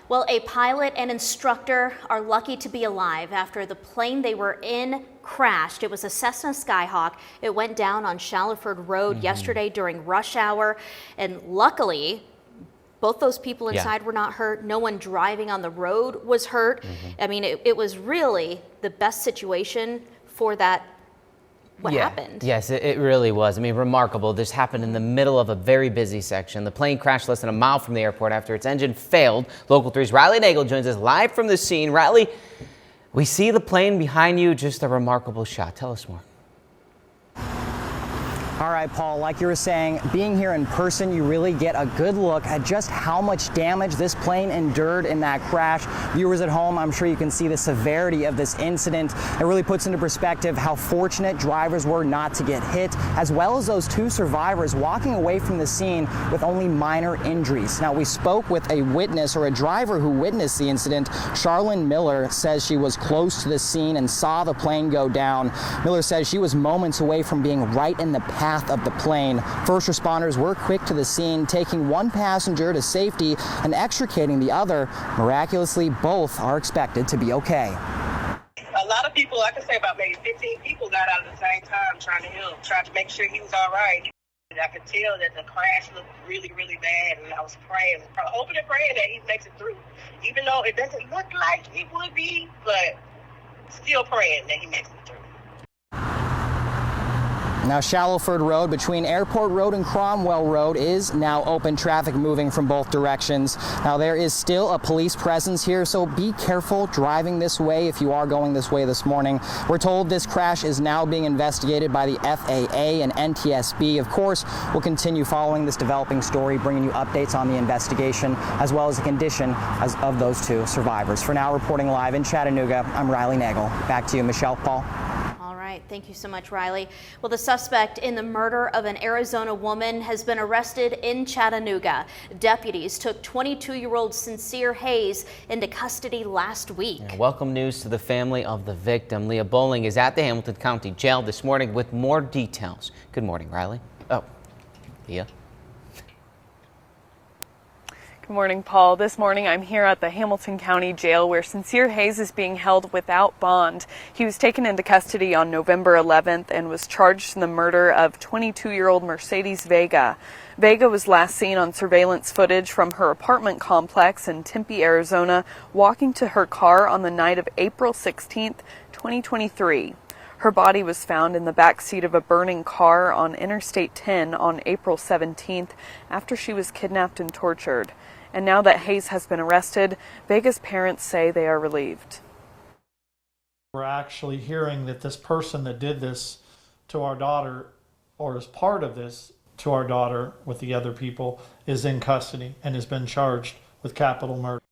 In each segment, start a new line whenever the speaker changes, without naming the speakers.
Well, a pilot and instructor are lucky to be alive after the plane they were in crashed. It was a Cessna Skyhawk. It went down on Shallowford Road yesterday during rush hour, and luckily both those people inside were not hurt. No one driving on the road was hurt. I mean, it was really the best situation for that. What happened?
Yes, it really was. I mean, remarkable. This happened in the middle of a very busy section. The plane crashed less than a mile from the airport after its engine failed. Local 3's Riley Nagel joins us live from the scene. Riley, we see the plane behind you. Just a remarkable shot. Tell us more.
All right, Paul, like you were saying, being here in person, you really get a good look at just how much damage this plane endured in that crash. Viewers at home, I'm sure you can see the severity of this incident. It really puts into perspective how fortunate drivers were not to get hit, as well as those two survivors walking away from the scene with only minor injuries. Now, we spoke with a witness or a driver who witnessed the incident. Charlene Miller says she was close to the scene and saw the plane go down. Miller says she was moments away from being right in the path of the plane. First responders were quick to the scene, taking one passenger to safety and extricating the other. Miraculously, both are expected to be okay.
A lot of people, I could say about maybe 15 people got out at the same time trying to help, trying to make sure he was all right. I could tell that the crash looked really, really bad, and I was praying, hoping and praying that he makes it through. Even though it doesn't look like it would be, but still praying that he makes it through.
Now, Shallowford Road between Airport Road and Cromwell Road is now open, traffic moving from both directions. Now, there is still a police presence here, so be careful driving this way if you are going this way this morning. We're told this crash is now being investigated by the FAA and NTSB. Of course, we'll continue following this developing story, bringing you updates on the investigation, as well as the condition of those two survivors. For now, reporting live in Chattanooga, I'm Riley Nagel. Back to you, Michelle, Paul.
Thank you so much, Riley. Well, the suspect in the murder of an Arizona woman has been arrested in Chattanooga. Deputies took 22-year-old Sincere Hayes into custody last week.
Welcome news to the family of the victim. Leah Bowling is at the Hamilton County Jail this morning with more details. Good morning, Riley. Oh, Leah.
Good morning, Paul. This morning I'm here at the Hamilton County Jail where Sincere Hayes is being held without bond. He was taken into custody on November 11th and was charged in the murder of 22-year-old Mercedes Vega. Vega was last seen on surveillance footage from her apartment complex in Tempe, Arizona, walking to her car on the night of April 16th, 2023. Her body was found in the back seat of a burning car on Interstate 10 on April 17th after she was kidnapped and tortured. And now that Hayes has been arrested, Vega's parents say they are relieved.
We're actually hearing that this person that did this to our daughter, or is part of this to our daughter with the other people, is in custody and has been charged with capital murder.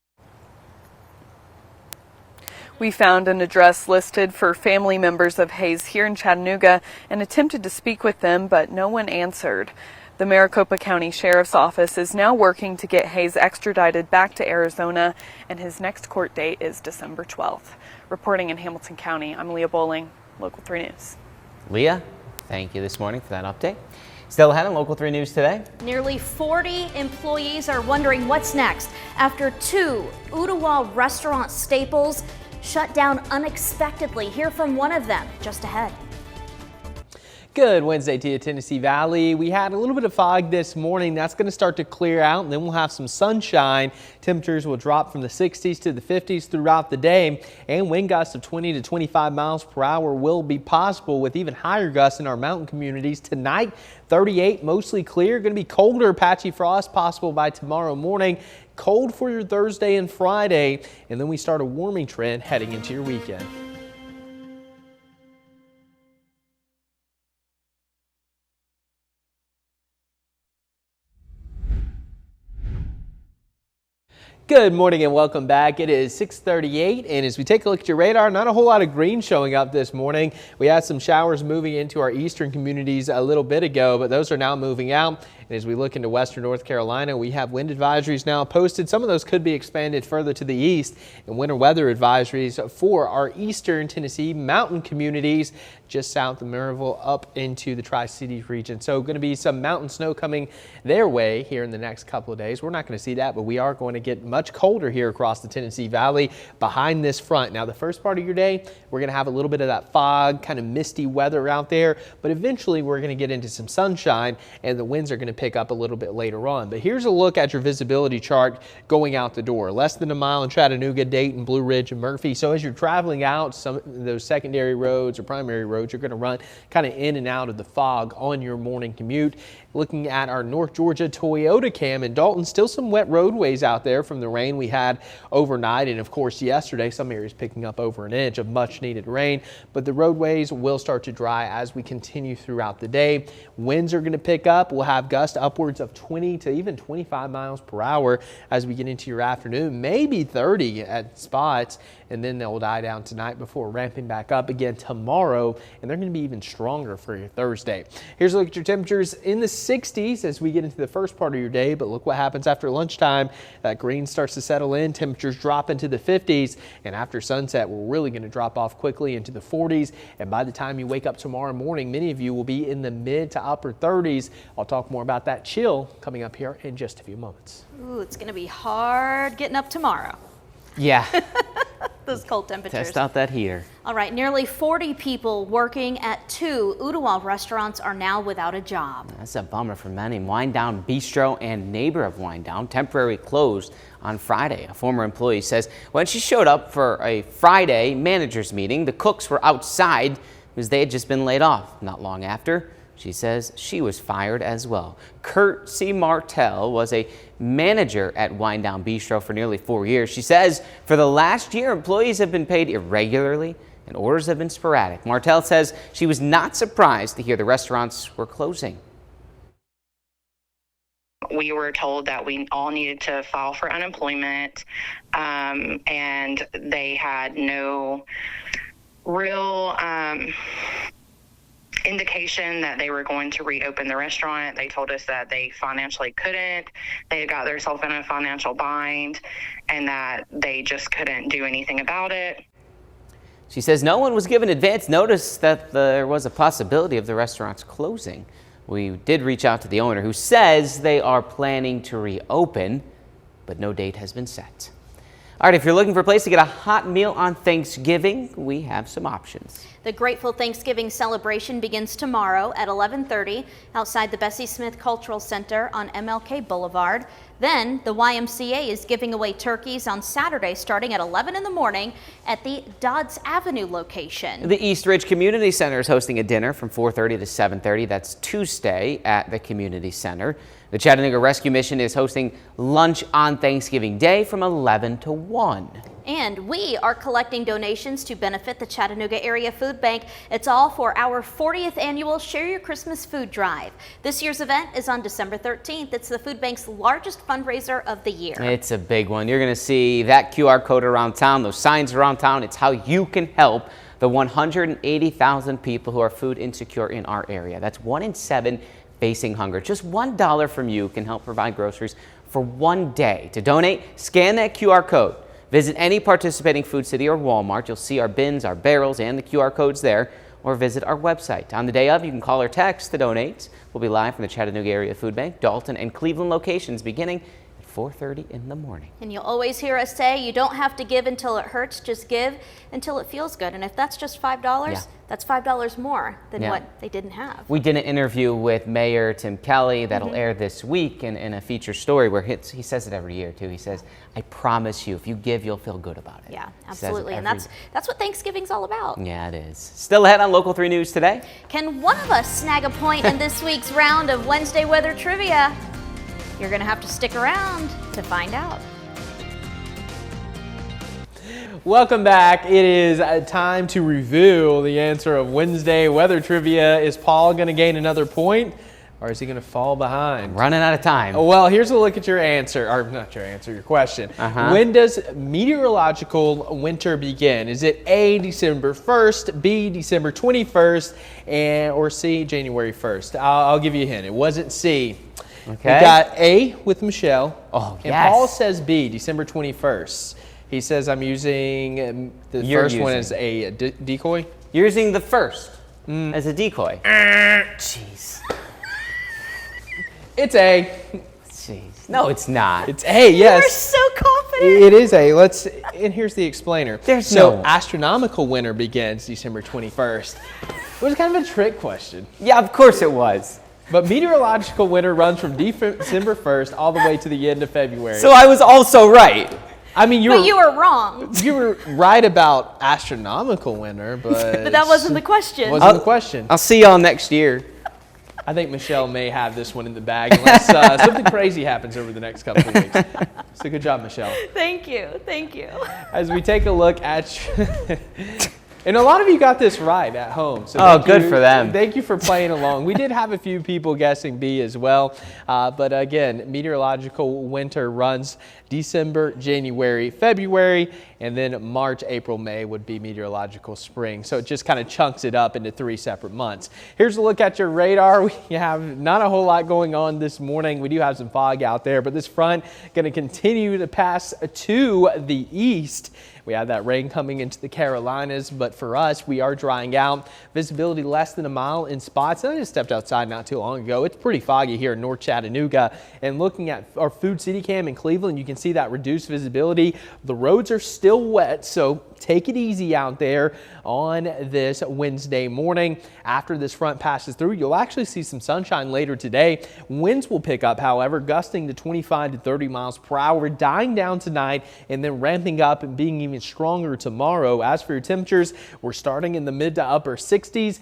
We found an address listed for family members of Hayes here in Chattanooga and attempted to speak with them, but no one answered. The Maricopa County Sheriff's Office is now working to get Hayes extradited back to Arizona, and his next court date is December 12th. Reporting in Hamilton County, I'm Leah Bowling, Local 3 News.
Leah, thank you this morning for that update. Still ahead on Local 3 News today.
Nearly 40 employees are wondering what's next after two Ottawa restaurant staples shut down unexpectedly. Hear from one of them just ahead.
Good Wednesday to you, Tennessee Valley. We had a little bit of fog this morning. That's going to start to clear out, and then we'll have some sunshine. Temperatures will drop from the 60s to the 50s throughout the day, and wind gusts of 20 to 25 miles per hour will be possible, with even higher gusts in our mountain communities. Tonight, 38, mostly clear. Going to be colder, patchy frost possible by tomorrow morning. Cold for your Thursday and Friday, and then we start a warming trend heading into your weekend. Good morning and welcome back. It is 6:38, and as we take a look at your radar, not a whole lot of green showing up this morning. We had some showers moving into our eastern communities a little bit ago, but those are now moving out. And as we look into western North Carolina, we have wind advisories now posted. Some of those could be expanded further to the east, and winter weather advisories for our eastern Tennessee mountain communities just south of Maryville up into the Tri-Cities region. So going to be some mountain snow coming their way here in the next couple of days. We're not going to see that, but we are going to get much much colder here across the Tennessee Valley behind this front. Now, the first part of your day, we're going to have a little bit of that fog, kind of misty weather out there, but eventually we're going to get into some sunshine and the winds are going to pick up a little bit later on. But here's a look at your visibility chart going out the door. Less than a mile in Chattanooga, Dayton, Blue Ridge, and Murphy. So as you're traveling out some of those secondary roads or primary roads, you're going to run kind of in and out of the fog on your morning commute. Looking at our North Georgia Toyota cam in Dalton, still some wet roadways out there from the rain we had overnight, and of course yesterday some areas picking up over an inch of much needed rain, but the roadways will start to dry as we continue throughout the day. Winds are going to pick up. We'll have gusts upwards of 20 to even 25 miles per hour as we get into your afternoon, maybe 30 at spots, and then they'll die down tonight before ramping back up again tomorrow, and they're going to be even stronger for your Thursday. Here's a look at your temperatures in the 60s as we get into the first part of your day, but look what happens after lunchtime. That green starts to settle in, temperatures drop into the 50s, and after sunset we're really going to drop off quickly into the 40s, and by the time you wake up tomorrow morning, many of you will be in the mid to upper 30s. I'll talk more about that chill coming up here in just a few moments.
Ooh, it's going to be hard getting up tomorrow.
Yeah.
Those cold temperatures.
Test out that heater.
All right, nearly 40 people working at 2 Ooltewah restaurants are now without a job.
That's a bummer for many. Wind Down Bistro and neighbor of Wind Down temporarily closed on Friday. A former employee says when she showed up for a Friday managers meeting, the cooks were outside because they had just been laid off. Not long after, she says she was fired as well. Kurt C. Martell was a manager at Wind Down Bistro for nearly 4 years. She says for the last year, employees have been paid irregularly and orders have been sporadic. Martell says she was not surprised to hear the restaurants were closing.
We were told that we all needed to file for unemployment, and they had no real indication that they were going to reopen the restaurant. They told us that they financially couldn't. They had got themselves in a financial bind and that they just couldn't do anything about it.
She says no one was given advance notice that there was a possibility of the restaurants closing. We did reach out to the owner, who says they are planning to reopen, but no date has been set. All right, if you're looking for a place to get a hot meal on Thanksgiving, we have some options.
The Grateful Thanksgiving celebration begins tomorrow at 11:30 outside the Bessie Smith Cultural Center on MLK Boulevard. Then the YMCA is giving away turkeys on Saturday starting at 11 in the morning at the Dodds Avenue location.
The East Ridge Community Center is hosting a dinner from 4:30 to 7:30. That's Tuesday at the Community Center. The Chattanooga Rescue Mission is hosting lunch on Thanksgiving Day from 11 to 1.
And we are collecting donations to benefit the Chattanooga Area Food Bank. It's all for our 40th annual Share Your Christmas Food Drive. This year's event is on December 13th. It's the food bank's largest fundraiser of the year.
It's a big one. You're going to see that QR code around town, those signs around town. It's how you can help the 180,000 people who are food insecure in our area. That's 1 in 7 facing hunger. Just $1 from you can help provide groceries for one day. To donate, scan that QR code. Visit any participating Food City or Walmart. You'll see our bins, our barrels, and the QR codes there, or visit our website. On the day of, you can call or text to donate. We'll be live from the Chattanooga Area Food Bank, Dalton, and Cleveland locations beginning at 4:30 in the morning.
And you'll always hear us say you don't have to give until it hurts, just give until it feels good. And if that's just $5, that's $5 more than what they didn't have.
We did an interview with Mayor Tim Kelly that'll air this week in a feature story where he says it every year too. He says, I promise you, if you give, you'll feel good about it.
Yeah, absolutely. And that's what Thanksgiving's all about.
Yeah, it is. Still ahead on Local 3 News today.
Can one of us snag a point in this week's round of Wednesday weather trivia? You're going to have to stick around to find out.
Welcome back. It is time to reveal the answer of Wednesday weather trivia. Is Paul going to gain another point, or is he going to fall behind?
Running out of time.
Well, here's a look at your answer, or not your answer, your question. When does meteorological winter begin? Is it A, December 1st, B, December 21st, or C, January 1st? I'll give you a hint. It wasn't C.
Okay.
We got A with Michelle.
Oh,
and Paul says B, December 21st. He says I'm using the first one as a decoy.
You're using the first as a decoy. Jeez.
It's A.
Jeez. No, it's not.
It's A, yes.
You're so confident.
It is and here's the explainer.
no-
Astronomical winter begins December 21st. It was kind of a trick question.
Yeah, of course it was.
But meteorological winter runs from December 1st all the way to the end of February.
So I was also right.
I mean,
But you were wrong.
you were right about astronomical winter, but
But that wasn't the question.
wasn't the question.
I'll see y'all next year.
I think Michelle may have this one in the bag unless something crazy happens over the next couple of weeks. So good job, Michelle.
Thank you. Thank you.
As we take a look at, and a lot of you got this right at home. So
Oh, good for them.
Thank you for playing along. We did have a few people guessing B as well. But again, meteorological winter runs December, January, February, and then March, April, May would be meteorological spring. So it just kind of chunks it up into 3 separate months. Here's a look at your radar. We have not a whole lot going on this morning. We do have some fog out there, but this front going to continue to pass to the east. We have that rain coming into the Carolinas, but for us, we are drying out. Visibility less than a mile in spots. And I just stepped outside not too long ago. It's pretty foggy here in North Chattanooga. And looking at our Food City Cam in Cleveland, you can see that reduced visibility. The roads are still wet, so take it easy out there on this Wednesday morning. After this front passes through, you'll actually see some sunshine later today. Winds will pick up, however, gusting to 25 to 30 miles per hour, dying down tonight and then ramping up and being even stronger tomorrow. As for your temperatures, we're starting in the mid to upper 60s,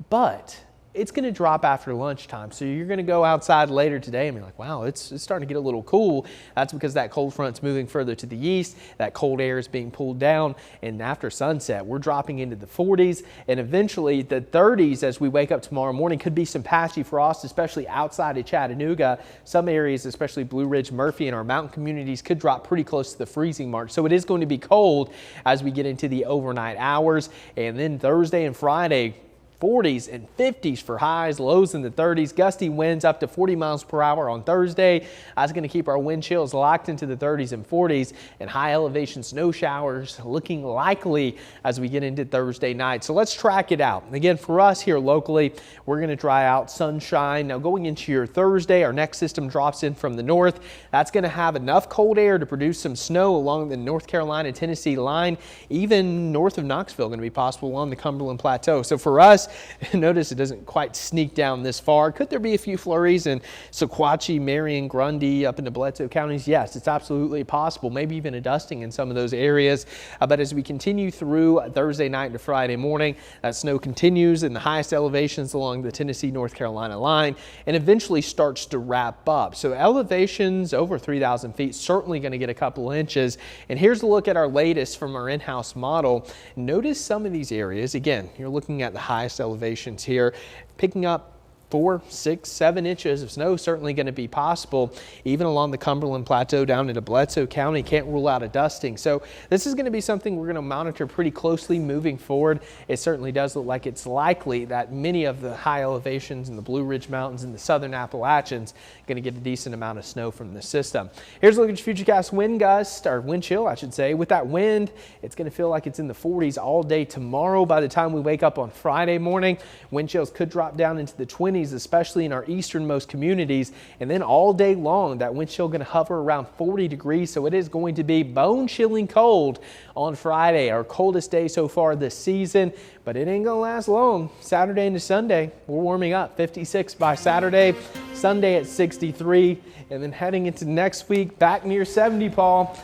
but it's going to drop after lunchtime. So you're going to go outside later today and be like, wow, it's starting to get a little cool. That's because that cold front's moving further to the east. That cold air is being pulled down. And after sunset, we're dropping into the 40s and eventually the 30s as we wake up tomorrow morning. Could be some patchy frost, especially outside of Chattanooga. Some areas, especially Blue Ridge, Murphy, and our mountain communities could drop pretty close to the freezing mark. So it is going to be cold as we get into the overnight hours. And then Thursday and Friday, 40s and 50s for highs, lows in the 30s, gusty winds up to 40 miles per hour on Thursday. That's going to keep our wind chills locked into the 30s and 40s, and high elevation snow showers looking likely as we get into Thursday night. So let's track it out. Again, for us here locally, we're going to dry out, sunshine. Now going into your Thursday, our next system drops in from the north. That's going to have enough cold air to produce some snow along the North Carolina-Tennessee line, even north of Knoxville, going to be possible along the Cumberland Plateau. So for us, notice it doesn't quite sneak down this far. Could there be a few flurries in Sequatchie, Marion, Grundy, up into Bledsoe counties? Yes, it's absolutely possible. Maybe even a dusting in some of those areas. But as we continue through Thursday night to Friday morning, that snow continues in the highest elevations along the Tennessee-North Carolina line and eventually starts to wrap up. So elevations over 3,000 feet, certainly going to get a couple inches. And here's a look at our latest from our in-house model. Notice some of these areas. Again, you're looking at the highest elevations here, picking up 4, 6, 7 inches of snow certainly going to be possible, even along the Cumberland Plateau down into Bledsoe County. Can't rule out a dusting. So this is going to be something we're going to monitor pretty closely moving forward. It certainly does look like it's likely that many of the high elevations in the Blue Ridge Mountains and the southern Appalachians are going to get a decent amount of snow from this system. Here's a look at your Futurecast wind gust, or wind chill, I should say. With that wind, it's going to feel like it's in the 40s all day tomorrow. By the time we wake up on Friday morning, wind chills could drop down into the 20s, especially in our easternmost communities. And then all day long, that wind chill going to hover around 40 degrees. So it is going to be bone chilling cold on Friday, our coldest day so far this season. But it ain't going to last long. Saturday into Sunday, we're warming up. 56 by Saturday, Sunday at 63. And then heading into next week, back near 70, Paul.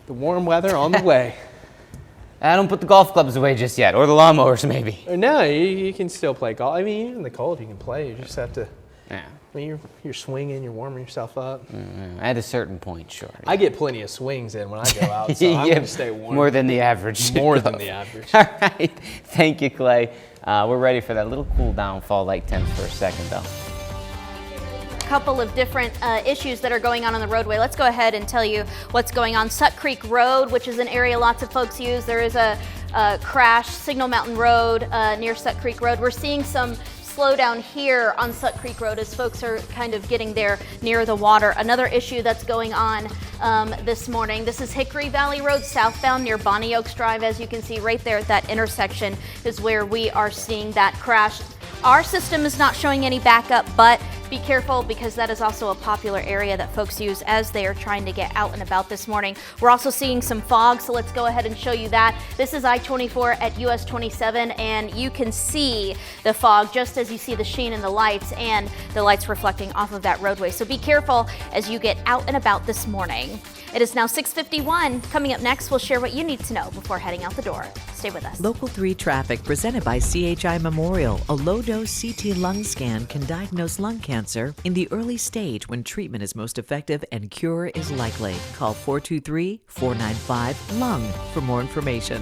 The warm weather on the way.
I don't put the golf clubs away just yet, or the lawnmowers maybe.
No, you can still play golf. I mean, even in the cold you can play. You just have to,
Yeah.
I mean, you're swinging, you're warming yourself up.
At a certain point, sure.
I get plenty of swings in when I go out, so I'm going to stay warm.
More than the average.
More than the average.
All right. Thank you, Clay. We're ready for that little cool down, fall like temps for a second, though.
Couple of different issues that are going on the roadway. Let's go ahead and tell you what's going on. Sut Creek Road, which is an area lots of folks use. There is a crash, Signal Mountain Road near Sut Creek Road. We're seeing some slowdown here on Sut Creek Road as folks are kind of getting there near the water. Another issue that's going on this morning, this is Hickory Valley Road southbound near Bonnie Oaks Drive. As you can see right there at that intersection is where we are seeing that crash. Our system is not showing any backup, but Be careful because that is also a popular area that folks use as they are trying to get out and about this morning. We're also seeing some fog, so let's go ahead and show you that. This is I-24 at US 27, and you can see the fog just as you see the sheen in the lights and the lights reflecting off of that roadway. So be careful as you get out and about this morning. It is now 6:51. Coming up next, we'll share what you need to know before heading out the door. Stay with us.
Local 3 traffic presented by CHI Memorial. A low-dose CT lung scan can diagnose lung cancer in the early stage when treatment is most effective and cure is likely. Call 423-495-LUNG for more information.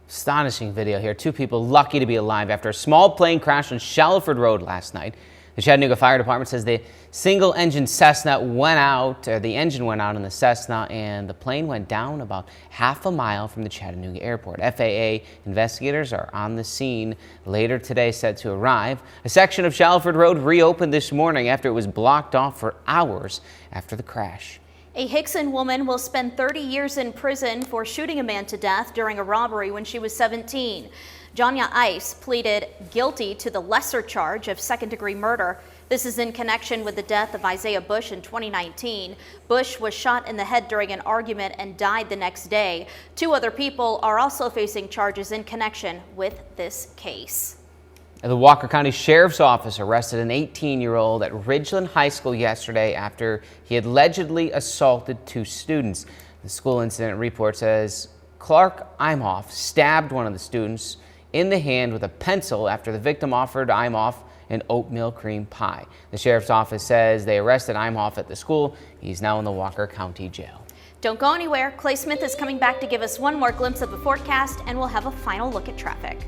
Astonishing video here. 2 people lucky to be alive after a small plane crashed on Shallowford Road last night. The Chattanooga Fire Department says the single-engine Cessna went out, the engine went out in the Cessna, and the plane went down about half a mile from the Chattanooga airport. FAA investigators are on the scene later today, set to arrive. A section of Shallowford Road reopened this morning after it was blocked off for hours after the crash.
A Hickson woman will spend 30 years in prison for shooting a man to death during a robbery when she was 17. Janya Ice pleaded guilty to the lesser charge of second-degree murder. This is in connection with the death of Isaiah Bush in 2019. Bush was shot in the head during an argument and died the next day. 2 other people are also facing charges in connection with this case.
The Walker County Sheriff's Office arrested an 18-year-old at Ridgeland High School yesterday after he had allegedly assaulted 2 students. The school incident report says Clark Imhoff stabbed one of the students in the hand with a pencil after the victim offered Imhoff an oatmeal cream pie. The Sheriff's Office says they arrested Imhoff at the school. He's now in the Walker County Jail.
Don't go anywhere. Clay Smith is coming back to give us one more glimpse of the forecast, and we'll have a final look at traffic.